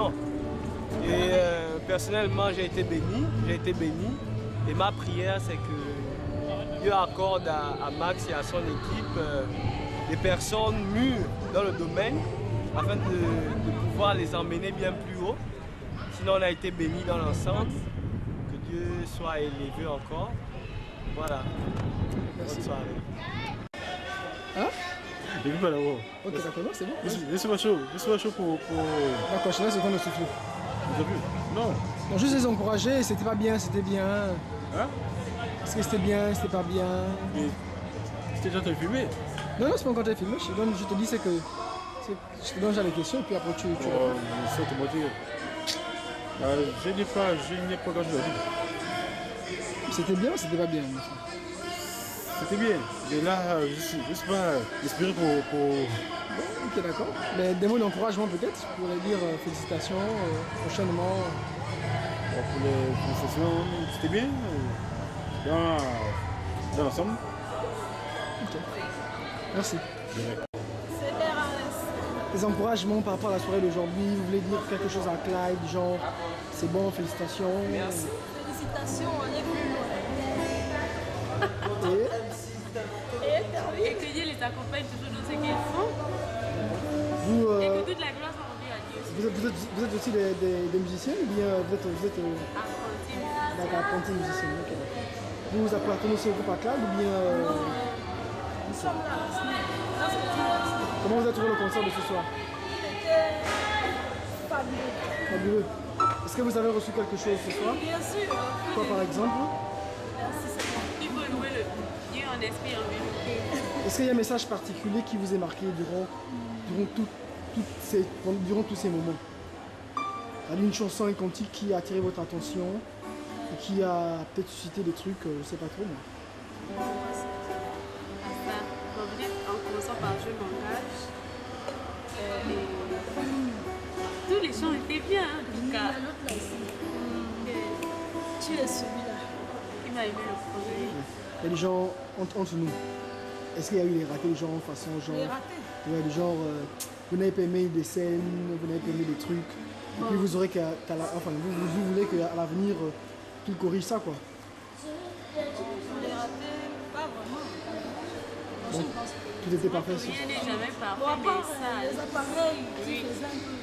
Et personnellement, j'ai été béni. Et ma prière, c'est que Dieu accorde à Max et à son équipe des personnes mûres dans le domaine afin de pouvoir les emmener bien plus haut. Sinon, on a été béni dans l'ensemble. Que Dieu soit élevé encore. Voilà. Merci. Bonne soirée. Hein? Et puis voilà, wow. Ok, d'accord, non, c'est bon. Laissez-moi chaud pour... D'accord, je laisse le temps de souffler. Vous avez vu? Non. Non, juste les encourager, c'était pas bien, c'était bien. Hein? Est-ce que c'était bien, c'était pas bien? Mais c'était déjà en train de filmer. Non, non, c'est pas encore tes filmé, je te dis c'est que... Je te donne déjà les questions et puis après tu réponds. Ça, te dire. Je n'ai pas grand-chose à dire. C'était bien ou c'était pas bien? C'était bien. Mais là, je ne suis pas inspiré pour... Bon, ok, d'accord. Mais des mots d'encouragement peut-être, je pourrais dire félicitations, prochainement. Bon, pour les sessions, c'était bien. Dans l'ensemble. Ok. Merci. Bien. Des encouragements par rapport à la soirée d'aujourd'hui, vous voulez dire quelque chose à Clyde, genre c'est bon, félicitations. Merci. Félicitations, on est plus loin. Et que Dieu les accompagne toujours dans ce qu'ils font. Vous, Et que toute la gloire soit rendue à Dieu. vous êtes aussi des musiciens ou bien vous êtes Apprenti. d'accord, apprentis musiciens, ok, d'accord. Vous appartenez aussi au groupe à Clyde ou bien... Nous sommes là. Non, c'est tout. Comment vous avez trouvé le concert de ce soir? C'était fabuleux. Fabuleux. Est-ce que vous avez reçu quelque chose ce soir? Bien sûr. Quoi par exemple? Merci, c'est bon. Il faut louer le Dieu en esprit en vérité. Est-ce qu'il y a un message particulier qui vous est marqué durant tous ces moments? Il y a une chanson, un cantique qui a attiré votre attention et qui a peut-être suscité des trucs, je ne sais pas trop moi. Enfin, en commençant par Je m'engage. Tous les chants étaient bien, hein, en tout Il y cas. a l'autre là ici. Tu es celui-là. Il m'a aimé le projet. Il y a des gens entre nous. Est-ce qu'il y a eu des ratés, des gens façon genre... Les ratés. Ouais, des gens, vous n'avez pas aimé des scènes, vous n'avez pas aimé des trucs. Et puis vous aurez vous voulez qu'à l'avenir, qu'il corrige ça quoi. Les ratés, pas vraiment. Bon, tout était parfait. Rien n'est jamais Bon, parfait, à mais part ça, les appareils qui oui. faisaient un peu.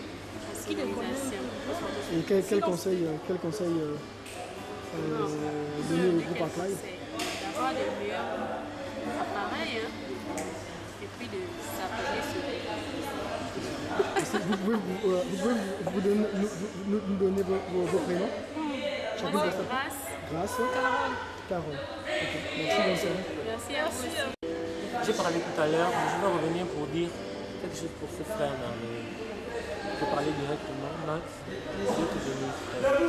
Qui les l'organisation. Et quel conseil donner au groupe à Clyde? C'est d'avoir les meilleurs appareils, hein, et puis de s'appeler sur Vous pouvez nous donner vos prénoms? Chacune Moi, de c'est sa Grâce. Grâce. Carole. Carole. Ok. Merci, bonne soirée. Merci à vous aussi. J'ai parlé tout à l'heure, mais je vais revenir pour dire quelque chose pour ce frère-là. Je peux parler directement, Max. Dieu te bénisse, frère. Je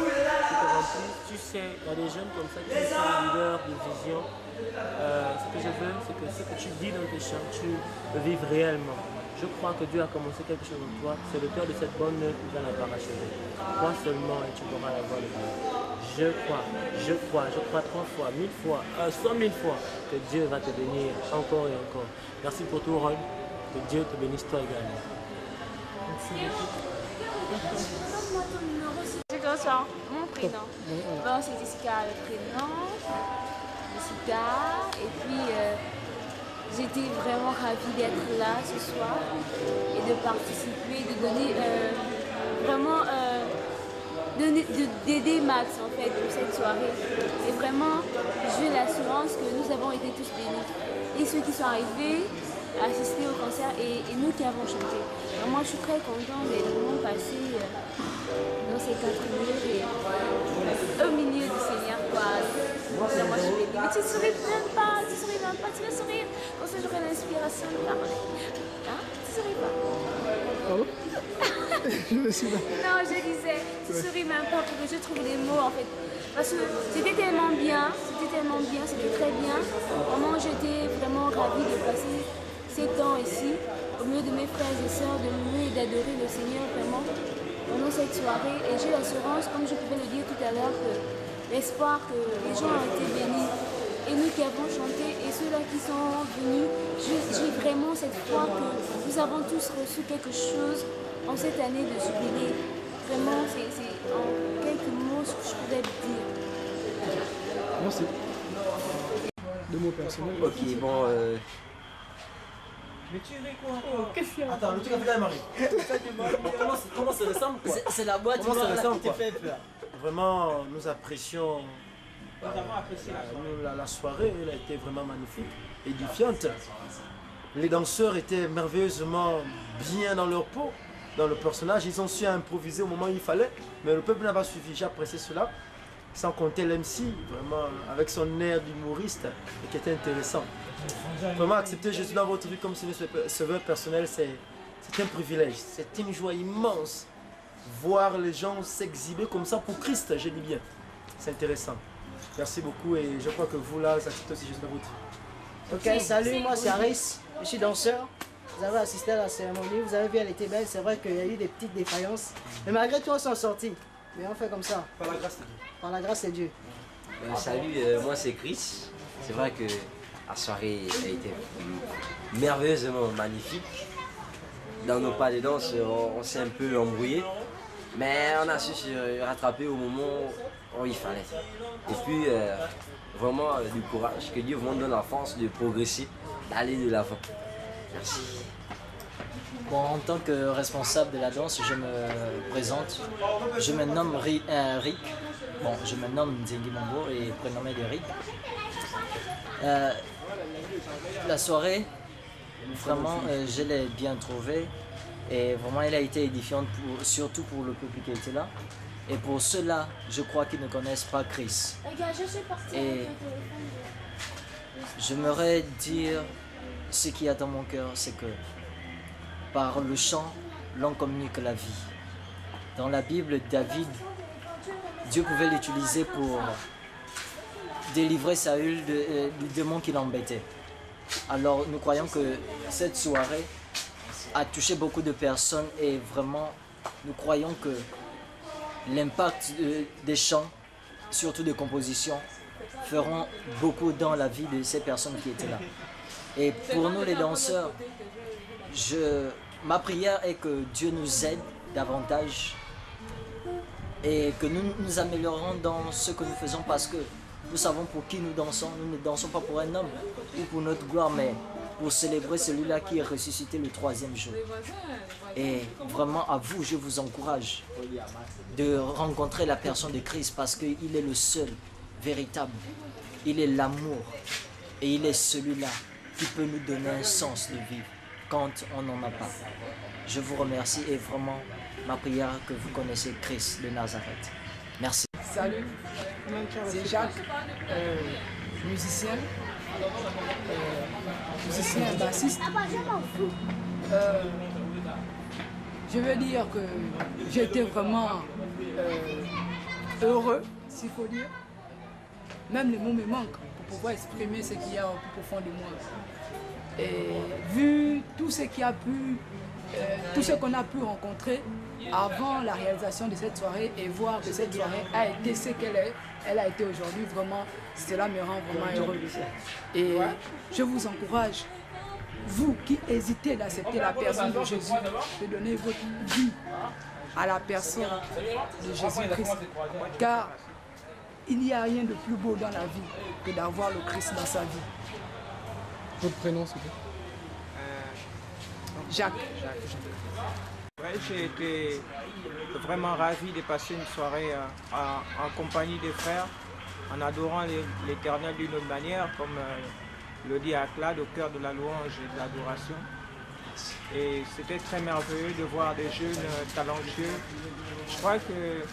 te remplis. Tu sais, il y a des jeunes comme ça qui sont leaders de vision. Ce que je veux, c'est que ce que tu dis dans tes chants, tu le vives réellement. Je crois que Dieu a commencé quelque chose en toi. C'est l'auteur de cette bonne œuvre qui va la parachever. Crois seulement et tu pourras la voir le Dieu. Je crois 3 fois, 1000 fois, 100 000 fois que Dieu va te bénir encore et encore. Merci pour tout, Ron. Que Dieu te bénisse toi également. Merci beaucoup. C'est comme ça, mon prénom. Bon, c'est Jessica le prénom. Jessica. Et puis, j'étais vraiment ravie d'être là ce soir et de participer, de donner vraiment d'aider Max en fait pour cette soirée. Et vraiment, j'ai l'assurance que nous avons été tous bénis. Et ceux qui sont arrivés à assister au concert et nous qui avons chanté. Alors moi, je suis très contente d'être vraiment passée dans ces 4 minutes et au milieu du Seigneur. Quoi. Moi, je suis bénie. Mais tu ne souris même pas, tu vas sourire. Comme ça, j'aurai l'inspiration de parler. Hein? Tu ne souris pas. Pardon? Je me suis là. Non, je disais, tu souris même pas pour que je trouve les mots en fait. Parce que c'était tellement bien, c'était très bien. Vraiment, j'étais vraiment ravie de passer ces temps ici, au milieu de mes frères et sœurs, de louer et d'adorer le Seigneur vraiment pendant cette soirée. Et j'ai l'assurance, comme je pouvais le dire tout à l'heure, que l'espoir que les gens ont été bénis. Et nous qui avons chanté et ceux-là qui sont venus, j'ai vraiment cette foi que nous avons tous reçu quelque chose en cette année de jubilé. Vraiment, aussi. Deux mots personnels. Ok, bon, Attends, le truc a fait Marie. Comment ça ressemble quoi? c'est la boîte Comment ça là, ressemble, qui te quoi? fait peur. Vraiment, nous apprécions la soirée, elle a été vraiment magnifique, édifiante. Les danseurs étaient merveilleusement bien dans leur peau, dans le personnage. Ils ont su improviser au moment où il fallait, mais le peuple n'a pas suffi. J'ai apprécié cela, sans compter l'MC, vraiment avec son air d'humoriste, et qui était intéressant. Vraiment accepter Jésus dans votre vie comme sauveur personnel, c'est un privilège, c'est une joie immense. Voir les gens s'exhiber comme ça pour Christ, je dis bien. C'est intéressant. Merci beaucoup et je crois que vous là, vous acceptez aussi Jésus dans votre vie. Ok, salut, moi c'est Aris, je suis danseur. Vous avez assisté à la cérémonie, vous avez vu, elle était belle. C'est vrai qu'il y a eu des petites défaillances, mais malgré tout, on s'en sortit. Mais on fait comme ça. Par la grâce de Dieu. Par la grâce de Dieu. Salut, moi c'est Chris. C'est vrai que la soirée a été merveilleusement magnifique. Dans nos pas de danse, on s'est un peu embrouillé, mais on a su se rattraper au moment où il fallait. Et puis, vraiment du courage, que Dieu vous donne la force de progresser, d'aller de l'avant. Merci. Bon, en tant que responsable de la danse, je me présente. Je me nomme Rick. Bon, je me nomme Nzengi Mambo et prénommé de Rick. La soirée, vraiment, je l'ai bien trouvée. Et vraiment, elle a été édifiante, surtout pour le public qui était là. Et pour ceux-là, je crois qu'ils ne connaissent pas Chris. Et j'aimerais dire ce qu'il y a dans mon cœur, c'est que par le chant, l'on communique la vie. Dans la Bible, David, Dieu pouvait l'utiliser pour délivrer Saül du démon qui l'embêtait. Alors nous croyons que cette soirée a touché beaucoup de personnes et vraiment nous croyons que l'impact des chants, surtout des compositions, feront beaucoup dans la vie de ces personnes qui étaient là. Et pour nous les danseurs, ma prière est que Dieu nous aide davantage et que nous nous améliorons dans ce que nous faisons parce que nous savons pour qui nous dansons. Nous ne dansons pas pour un homme ou pour notre gloire, mais pour célébrer celui-là qui est ressuscité le 3e jour. Et vraiment à vous, je vous encourage de rencontrer la personne de Christ parce qu'il est le seul véritable. Il est l'amour et il est celui-là qui peut nous donner un sens de vivre quand on n'en a pas. Je vous remercie et vraiment ma prière que vous connaissez Christ de Nazareth. Merci. Salut, c'est Jacques, musicien, bassiste. Je veux dire que j'ai été vraiment heureux, s'il faut dire. Même les mots me manquent pour pouvoir exprimer ce qu'il y a au plus profond de moi. Et vu tout ce qu'il a pu, tout ce qu'on a pu rencontrer avant la réalisation de cette soirée et voir que cette soirée a été ce qu'elle est, elle a été aujourd'hui, vraiment, cela me rend vraiment heureux. Et je vous encourage, vous qui hésitez d'accepter la personne de Jésus, de donner votre vie à la personne de Jésus-Christ. Car il n'y a rien de plus beau dans la vie que d'avoir le Christ dans sa vie. Votre prénom, s'il vous plaît? Jacques. Ouais, j'ai été vraiment ravi de passer une soirée en compagnie des frères, en adorant l'Éternel d'une autre manière, comme le dit Aclade, au cœur de la louange et de l'adoration. Et c'était très merveilleux de voir des jeunes talentueux. Je crois que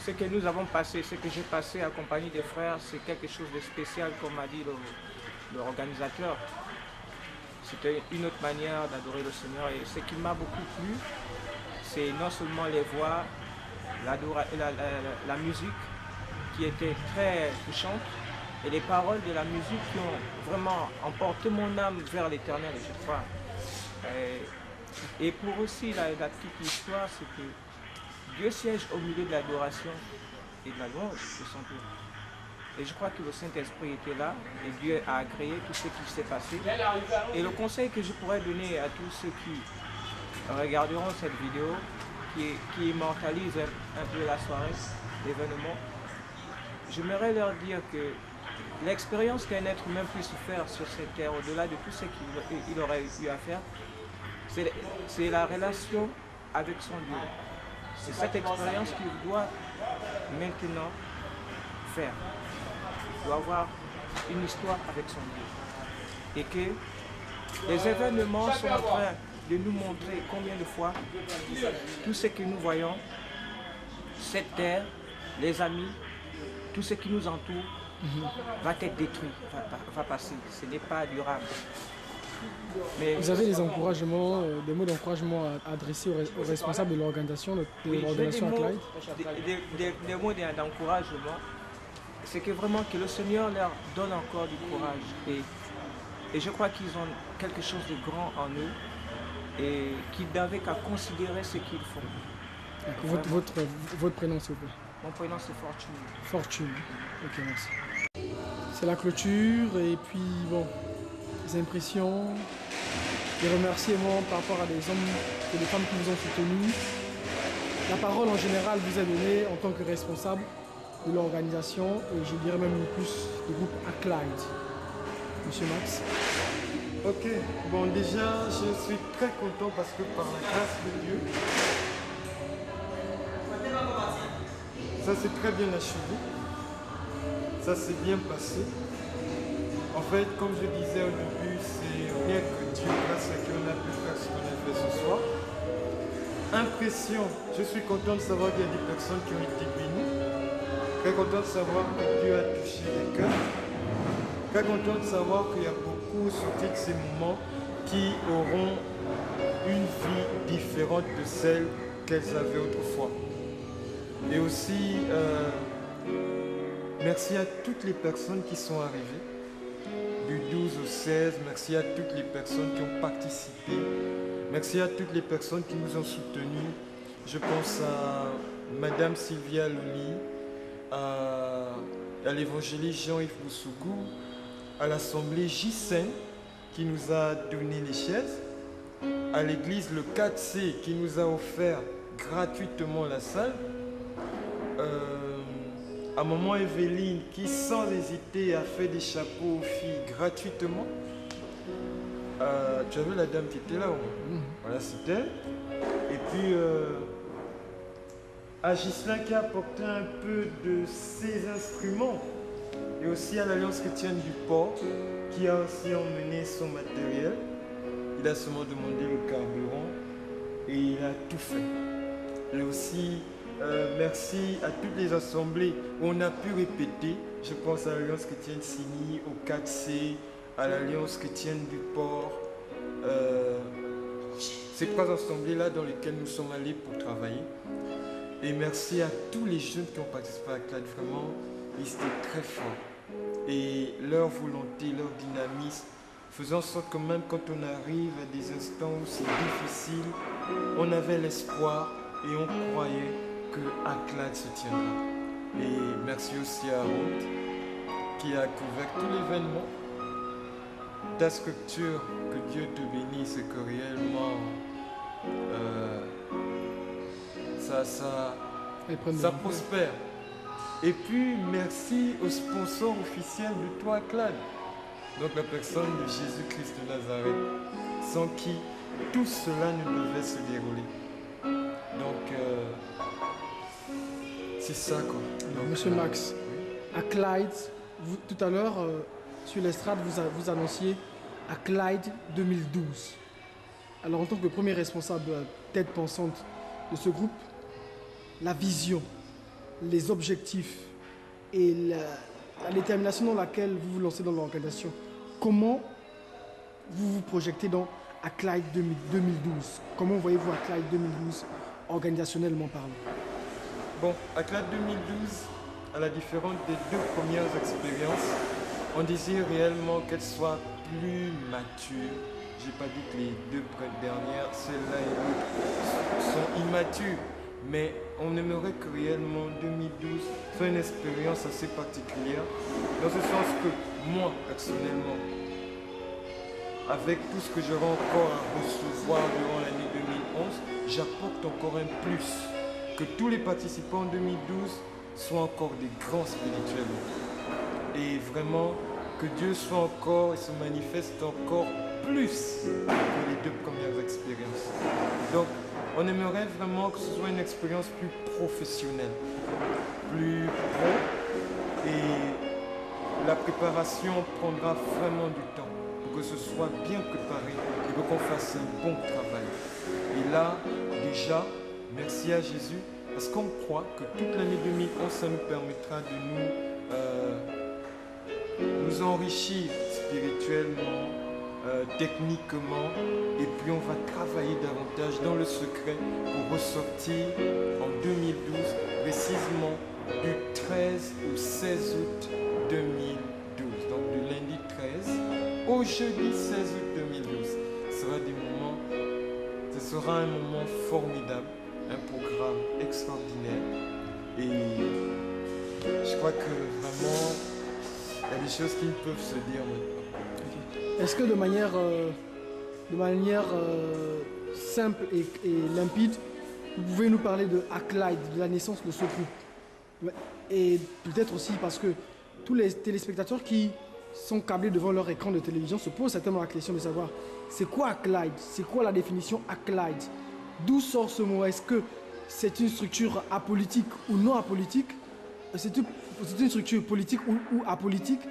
ce que nous avons passé, ce que j'ai passé en compagnie des frères, c'est quelque chose de spécial, comme a dit l'organisateur. C'était une autre manière d'adorer le Seigneur et ce qui m'a beaucoup plu, c'est non seulement les voix, la musique qui était très touchante et les paroles de la musique qui ont vraiment emporté mon âme vers l'Éternel, je crois. Et pour aussi la petite histoire, c'est que Dieu siège au milieu de l'adoration et de la louange, tout simplement. Et je crois que le Saint-Esprit était là et Dieu a agréé tout ce qui s'est passé. Et le conseil que je pourrais donner à tous ceux qui regarderont cette vidéo, qui immortalise un peu la soirée, l'événement, j'aimerais leur dire que l'expérience qu'un être humain puisse faire sur cette terre, au-delà de tout ce qu'il aurait eu à faire, c'est la relation avec son Dieu. C'est cette expérience qu'il doit maintenant faire. Il doit avoir une histoire avec son Dieu. Et que les événements sont en train de nous montrer combien de fois tout ce que nous voyons, cette terre, les amis, tout ce qui nous entoure, va être détruit, va passer. Ce n'est pas durable. Mais vous avez des encouragements, des mots d'encouragement à adresser aux responsables de l'organisation, l'organisation à Clyde? Des mots d'encouragement. C'est que vraiment que le Seigneur leur donne encore du courage. Et je crois qu'ils ont quelque chose de grand en eux et qu'ils n'avaient qu'à considérer ce qu'ils font. Votre prénom, s'il vous plaît? Mon prénom, c'est Fortune. Fortune. Ok, merci. C'est la clôture et puis bon, les impressions, les remerciements par rapport à des hommes et des femmes qui vous ont soutenus. La parole en général vous est donnée en tant que responsable de l'organisation et je dirais même plus du groupe Clyde. Monsieur Max. Ok, bon déjà je suis très content parce que par la grâce de Dieu, ça s'est très bien achevé, ça s'est bien passé. En fait, comme je disais au début, c'est rien que Dieu, grâce à qui on a pu faire ce qu'on a fait ce soir. Impression, je suis content de savoir qu'il y a des personnes qui ont été bénies. Très content de savoir que Dieu a touché les cœurs. Très content de savoir qu'il y a beaucoup sortis de ces moments qui auront une vie différente de celle qu'elles avaient autrefois. Et aussi, merci à toutes les personnes qui sont arrivées, du 12 au 16, merci à toutes les personnes qui ont participé, merci à toutes les personnes qui nous ont soutenus. Je pense à Madame Sylvia Loli, à l'évangéliste Jean-Yves Boussougou, à l'Assemblée J5 qui nous a donné les chaises, à l'église le 4C qui nous a offert gratuitement la salle, à maman Evelyne qui sans hésiter a fait des chapeaux aux filles gratuitement. Tu as vu la dame qui était là, voilà, c'était elle. Et puis à Ghislain qui a apporté un peu de ses instruments. Et aussi à l'Alliance chrétienne du port qui a aussi emmené son matériel. Il a seulement demandé le carburant et il a tout fait. Et aussi merci à toutes les assemblées où on a pu répéter. Je pense à l'Alliance chrétienne Signy, au 4C, à l'Alliance chrétienne du port. Ces trois assemblées-là dans lesquelles nous sommes allés pour travailler. Et merci à tous les jeunes qui ont participé à Clyde. Vraiment, ils étaient très forts. Et leur volonté, leur dynamisme, faisant en sorte que même quand on arrive à des instants où c'est difficile, on avait l'espoir et on croyait que Clyde se tiendra. Et merci aussi à Ruth qui a couvert tout l'événement. Ta structure, que Dieu te bénisse et que réellement ça prospère. Et puis merci au sponsor officiel de toi, Clyde. Donc la personne de Jésus-Christ de Nazareth, sans qui tout cela ne devait se dérouler. Donc c'est ça quoi. Donc, Monsieur Max, à Clyde, tout à l'heure sur l'estrade vous annonciez à Clyde 2012. Alors en tant que premier responsable de la tête pensante de ce groupe, la vision, les objectifs et la détermination dans laquelle vous vous lancez dans l'organisation, comment vous vous projetez à Clyde 2012? Comment voyez-vous à Clyde 2012 organisationnellement parlant? Bon, à Clyde 2012, à la différence des deux premières expériences, on désire réellement qu'elle soit plus mature. Je n'ai pas dit que les deux dernières, celle-là et l'autre, sont immatures. Mais on aimerait que réellement 2012 soit une expérience assez particulière, dans ce sens que moi, personnellement, avec tout ce que j'aurai encore à recevoir durant l'année 2011, j'apporte encore un plus. Que tous les participants en 2012 soient encore des grands spirituellement. Et vraiment, que Dieu soit encore et se manifeste encore plus que les 2 premières expériences. Donc, on aimerait vraiment que ce soit une expérience plus professionnelle, plus pro, et la préparation prendra vraiment du temps pour que ce soit bien préparé et pour qu'on fasse un bon travail. Et là, déjà, merci à Jésus, parce qu'on croit que toute l'année 2011, ça nous permettra de nous enrichir spirituellement, techniquement, et puis on va travailler davantage dans le secret pour ressortir en 2012, précisément du 13 au 16 août 2012. Donc du lundi 13 au jeudi 16 août 2012. Ce sera un moment formidable, un programme extraordinaire, et je crois que vraiment il y a des choses qui ne peuvent se dire maintenant. Est-ce que de manière simple et limpide, vous pouvez nous parler de Acolyte, de la naissance de ce groupe? Et peut-être aussi parce que tous les téléspectateurs qui sont câblés devant leur écran de télévision se posent certainement la question de savoir c'est quoi Acolyte? C'est quoi la définition Acolyte? D'où sort ce mot? Est-ce que c'est une structure apolitique ou non apolitique? C'est une structure politique ou apolitique?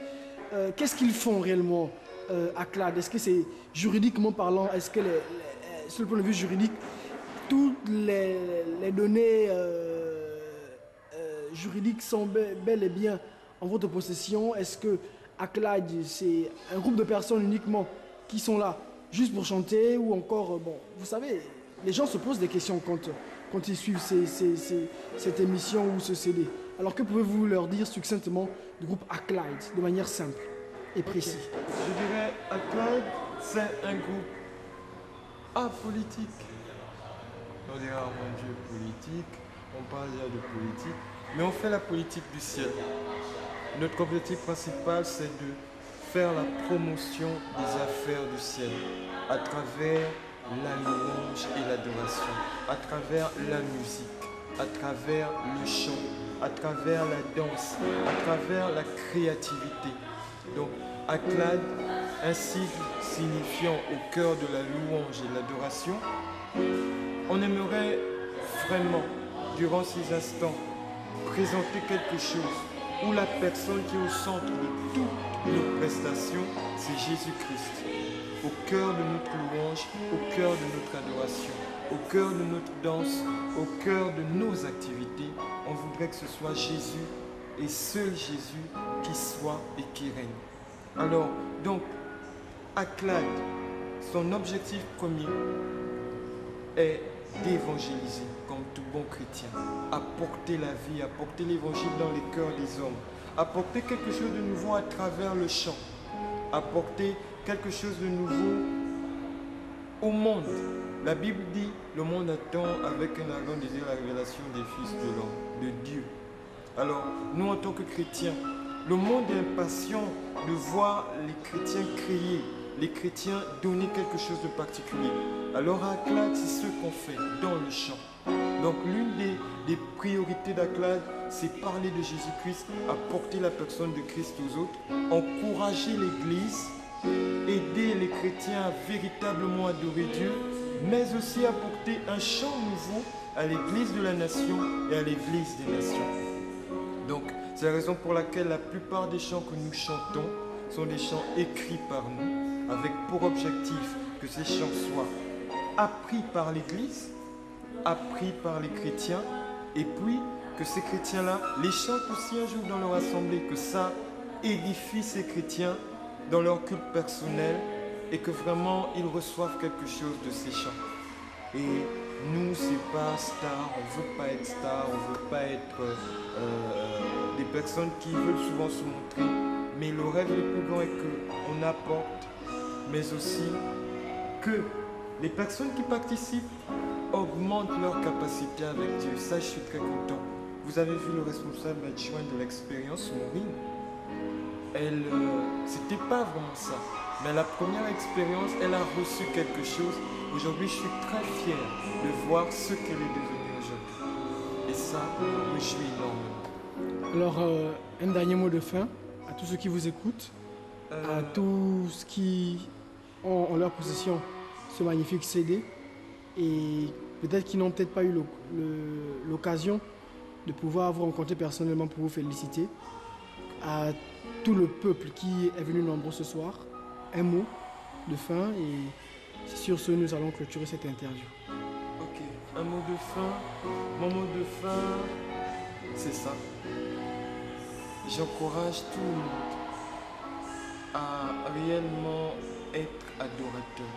Qu'est-ce qu'ils font réellement, Acolyte? Est-ce que c'est juridiquement parlant? Est-ce que, sur le point de vue juridique, toutes les données juridiques sont bel et bien en votre possession? Est-ce que Acolyte, c'est un groupe de personnes uniquement qui sont là juste pour chanter, ou encore, bon, vous savez, les gens se posent des questions quand ils suivent cette émission ou ce CD. Alors que pouvez-vous leur dire succinctement du groupe Acolyte, de manière simple et précise? Je dirais, Acolyte, c'est un groupe apolitique. On dirait, oh mon Dieu, politique, on parle déjà de politique, mais on fait la politique du ciel. Notre objectif principal, c'est de faire la promotion des affaires du ciel à travers la louange et l'adoration, à travers la musique, à travers le chant, à travers la danse, à travers la créativité. Donc, Acolyte, ainsi signifiant au cœur de la louange et de l'adoration, on aimerait vraiment, durant ces instants, présenter quelque chose où la personne qui est au centre de toutes nos prestations, c'est Jésus-Christ. Au cœur de notre louange, au cœur de notre adoration, au cœur de notre danse, au cœur de nos activités, on voudrait que ce soit Jésus et seul Jésus qui soit et qui règne. Alors, donc, Acolyte, son objectif premier est d'évangéliser comme tout bon chrétien, apporter la vie, apporter l'évangile dans les cœurs des hommes, apporter quelque chose de nouveau à travers le chant, apporter quelque chose de nouveau au monde. La Bible dit, le monde attend avec un ardent désir la révélation des fils de l'homme, de Dieu. Alors, nous en tant que chrétiens, le monde est impatient de voir les chrétiens crier, les chrétiens donner quelque chose de particulier. Alors à Acolyte, c'est ce qu'on fait dans le chant. Donc l'une des priorités d'Acolyte, c'est parler de Jésus-Christ, apporter la personne de Christ aux autres, encourager l'Église, aider les chrétiens à véritablement adorer Dieu, mais aussi apporter un chant nouveau à l'Église de la nation et à l'Église des nations. Donc c'est la raison pour laquelle la plupart des chants que nous chantons sont des chants écrits par nous, avec pour objectif que ces chants soient appris par l'Église, appris par les chrétiens, et puis que ces chrétiens-là les chantent aussi un jour dans leur assemblée, que ça édifie ces chrétiens dans leur culte personnel et que vraiment ils reçoivent quelque chose de ces chants. Et nous, c'est pas star, on veut pas être star, on veut pas être des personnes qui veulent souvent se montrer, mais le rêve le plus grand est qu'on apporte, mais aussi que les personnes qui participent augmentent leur capacité avec Dieu. Ça, je suis très content. Vous avez vu le responsable adjoint de l'expérience, Maureen. C'était pas vraiment ça. Mais la première expérience, elle a reçu quelque chose. Aujourd'hui, je suis très fier de voir ce qu'elle est devenue aujourd'hui. Et ça me réjouit énormément. Alors, un dernier mot de fin à tous ceux qui vous écoutent, à tous ceux qui ont en leur possession ce magnifique CD et peut-être qui n'ont peut-être pas eu l'occasion de pouvoir vous rencontrer personnellement pour vous féliciter. À tout le peuple qui est venu nombreux ce soir, un mot de fin et sur ce, nous allons clôturer cette interview. Ok, un mot de fin. Mon mot de fin, c'est ça. J'encourage tout le monde à réellement être adorateur.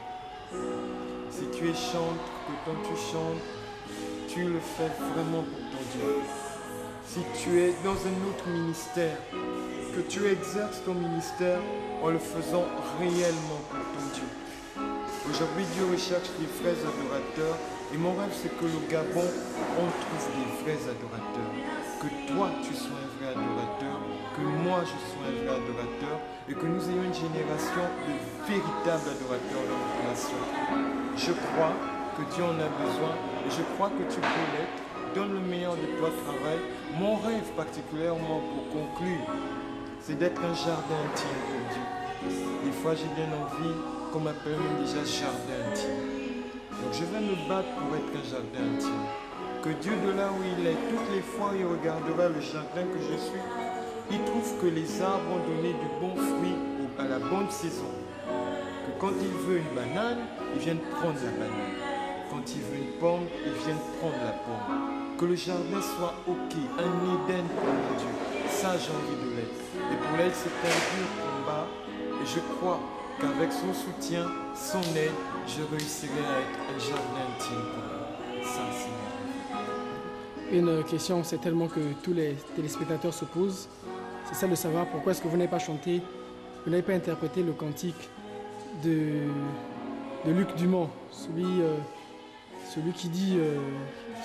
Si tu es chanteur, que quand tu chantes, tu le fais vraiment pour ton Dieu. Si tu es dans un autre ministère, que tu exerces ton ministère en le faisant réellement pour ton Dieu. Aujourd'hui, Dieu recherche des vrais adorateurs et mon rêve, c'est que le Gabon, on trouve des vrais adorateurs. Que toi, tu sois un vrai adorateur, que moi, je sois un vrai adorateur et que nous ayons une génération de véritables adorateurs dans notre nation. Je crois que Dieu en a besoin et je crois que tu peux l'être. Donne le meilleur de toi, travail. Mon rêve particulièrement pour conclure, c'est d'être un jardin intime pour Dieu. Des fois, j'ai bien envie qu'on m'appelle même déjà jardin intime. Donc je vais me battre pour être un jardin intime. Que Dieu de là où il est, toutes les fois il regardera le jardin que je suis, il trouve que les arbres ont donné du bon fruit à la bonne saison. Que quand il veut une banane, il vient prendre la banane. Quand il veut une pomme, il vient prendre la pomme. Que le jardin soit ok, un Éden pour mon Dieu. Ça, j'ai envie de l'être. Et pour l'être, c'est un dur combat. Et je crois qu'avec son soutien, son aide, je réussirai à être un jardin intime pour lui. Ça, c'est mon rêve. Une question, c'est tellement que tous les téléspectateurs se posent. C'est ça de savoir pourquoi est-ce que vous n'avez pas chanté, vous n'avez pas interprété le cantique de Luc Dumont, celui qui dit,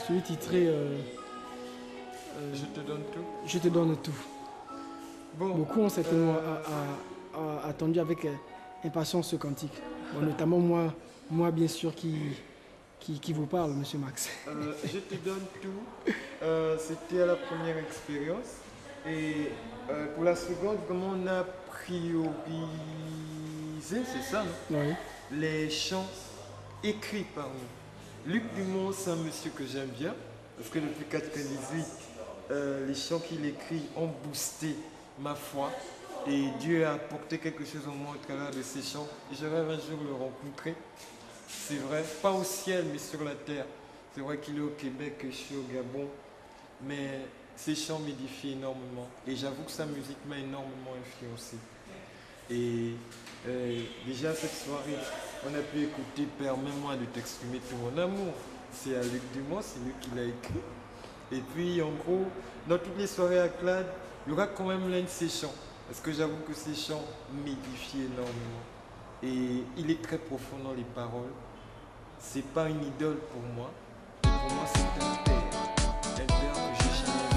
celui titré Je te donne tout. Je te donne tout. Bon, beaucoup ont certainement attendu avec impatience ce cantique. Bon, notamment moi bien sûr qui vous parle, Monsieur Max. Je te donne tout. C'était à la première expérience. Et pour la seconde, vraiment on a priorisé, c'est ça, non? Oui. Les chants écrits par nous. Luc Dumont, c'est un monsieur que j'aime bien, parce que depuis 1998, les chants qu'il écrit ont boosté ma foi. Et Dieu a apporté quelque chose au moi au travers de ces chants. Et je rêve un jour le rencontrer. C'est vrai, pas au ciel, mais sur la terre. C'est vrai qu'il est au Québec, que je suis au Gabon. Mais ces chants m'édifient énormément. Et j'avoue que sa musique m'a énormément influencé. Et déjà cette soirée, on a pu écouter Permets-moi de t'exprimer tout mon amour. C'est à Luc Dumont, c'est lui qui l'a écrit. Et puis en gros, dans toutes les soirées à Clad, il y aura quand même l'un de ces chants. Parce que j'avoue que ces chants m'édifient énormément. Et il est très profond dans les paroles. C'est pas une idole pour moi. Pour moi, c'est un père. Un père que j'ai jamais vu.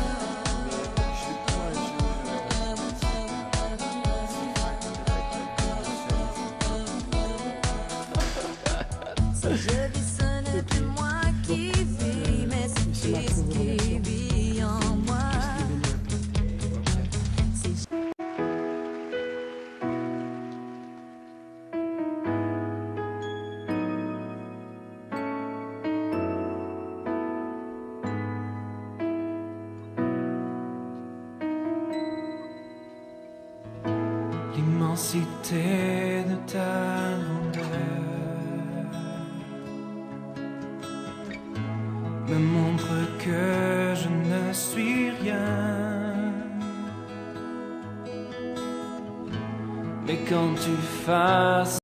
Mais je crois un jour je le rencontre. Si je vis, ce n'est plus moi qui vis, mais c'est Christ qui vit en moi. L'immensité de ta grandeur me montre que je ne suis rien. Mais quand tu fasses